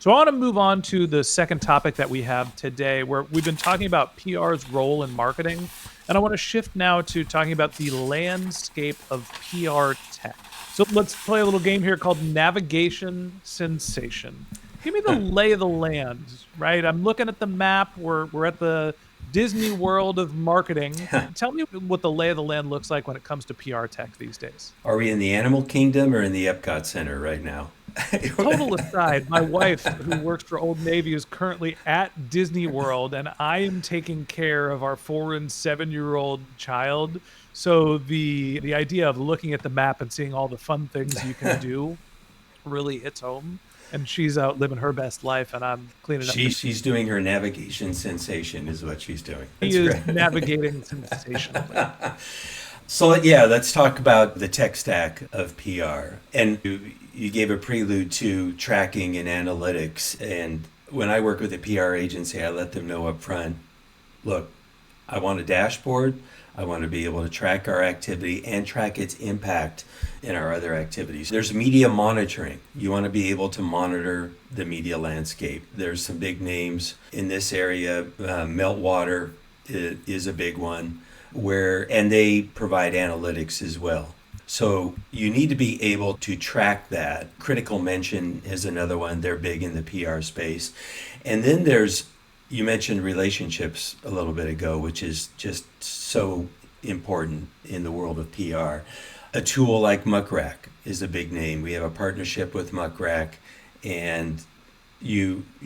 So I want to move on to the second topic that we have today, where we've been talking about PR's role in marketing. And I want to shift now to talking about the landscape of PR tech. So let's play a little game here called Navigation Sensation. Give me the lay of the land, right? I'm looking at the map. We're at the Disney World of marketing. Tell me what the lay of the land looks like when it comes to PR tech these days. Are we in the Animal Kingdom or in the Epcot Center right now? Total aside, my wife, who works for Old Navy, is currently at Disney World, and I am taking care of our 4 and 7-year-old child. So the idea of looking at the map and seeing all the fun things you can do really hits home. And she's out living her best life, and I'm cleaning up. She's doing her navigation sensation is what she's doing. She is navigating sensationally. So yeah, let's talk about the tech stack of PR. And you gave a prelude to tracking and analytics. And when I work with a PR agency, I let them know up front, look, I want a dashboard. I want to be able to track our activity and track its impact in our other activities. There's media monitoring. You want to be able to monitor the media landscape. There's some big names in this area. Meltwater is a big one, and they provide analytics as well. So you need to be able to track that. Critical Mention is another one. They're big in the PR space. And then you mentioned relationships a little bit ago, which is just so important in the world of PR. A tool like Muckrack is a big name. We have a partnership with Muckrack, and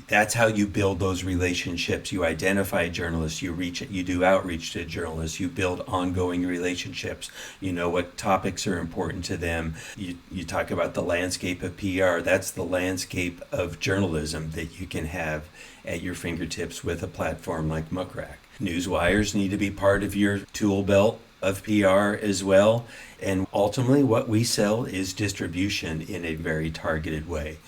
that's how you build those relationships. You identify journalists, you do outreach to journalists, you build ongoing relationships. You know what topics are important to them. You talk about the landscape of PR. That's the landscape of journalism that you can have at your fingertips with a platform like Muckrack. Newswires need to be part of your tool belt of PR as well. And ultimately what we sell is distribution in a very targeted way.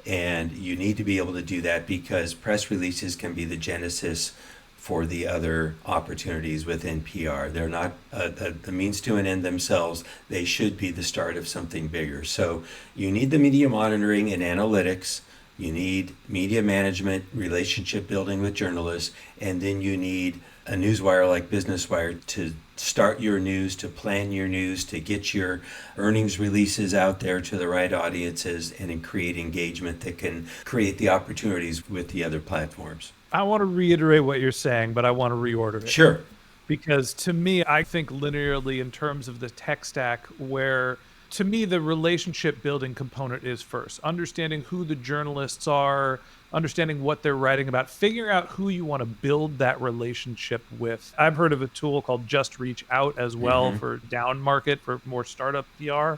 And you need to be able to do that because press releases can be the genesis for the other opportunities within PR. They're not the means to an end themselves. They should be the start of something bigger. So you need the media monitoring and analytics. You need media management, relationship building with journalists, and then you need a newswire like Business Wire to start your news, to plan your news, to get your earnings releases out there to the right audiences, and create engagement that can create the opportunities with the other platforms. I want to reiterate what you're saying, but I want to reorder it. Sure. Because to me, I think linearly in terms of the tech stack, where to me the relationship building component is first. Understanding who the journalists are, understanding what they're writing about, figure out who you want to build that relationship with. I've heard of a tool called Just Reach Out as well for down market, for more startup PR,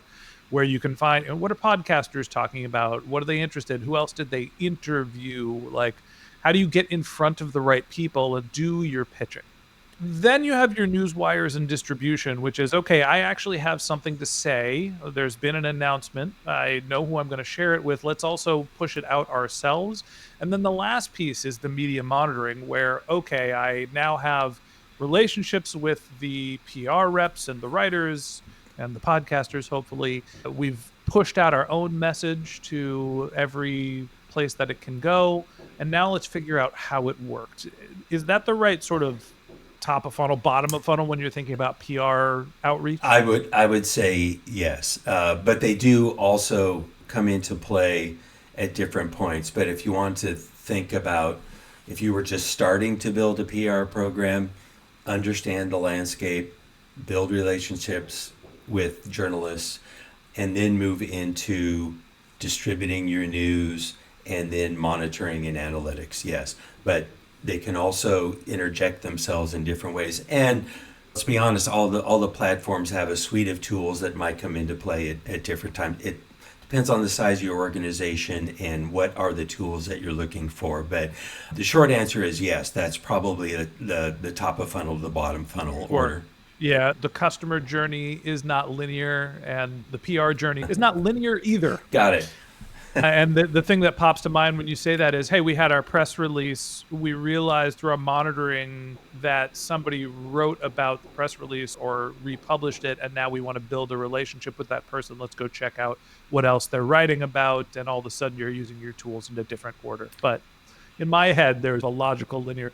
where you can find what are podcasters talking about? What are they interested in? Who else did they interview? Like, how do you get in front of the right people and do your pitching? Then you have your newswires and distribution, which is, okay, I actually have something to say. There's been an announcement. I know who I'm going to share it with. Let's also push it out ourselves. And then the last piece is the media monitoring, where, okay, I now have relationships with the PR reps and the writers and the podcasters, hopefully. We've pushed out our own message to every place that it can go. And now let's figure out how it worked. Is that the right sort of top of funnel, bottom of funnel when you're thinking about PR outreach? I would say yes, but they do also come into play at different points. But if you want to think about if you were just starting to build a PR program, understand the landscape, build relationships with journalists, and then move into distributing your news and then monitoring and analytics, yes. But they can also interject themselves in different ways. And let's be honest, all the platforms have a suite of tools that might come into play at different times. It depends on the size of your organization and what are the tools that you're looking for. But the short answer is yes, that's probably the top of funnel to the bottom funnel order. Yeah, the customer journey is not linear, and the PR journey is not linear either. Got it. And the thing that pops to mind when you say that is, hey, we had our press release. We realized through our monitoring that somebody wrote about the press release or republished it, and now we want to build a relationship with that person. Let's go check out what else they're writing about, and all of a sudden you're using your tools in a different order. But in my head, there's a logical linear.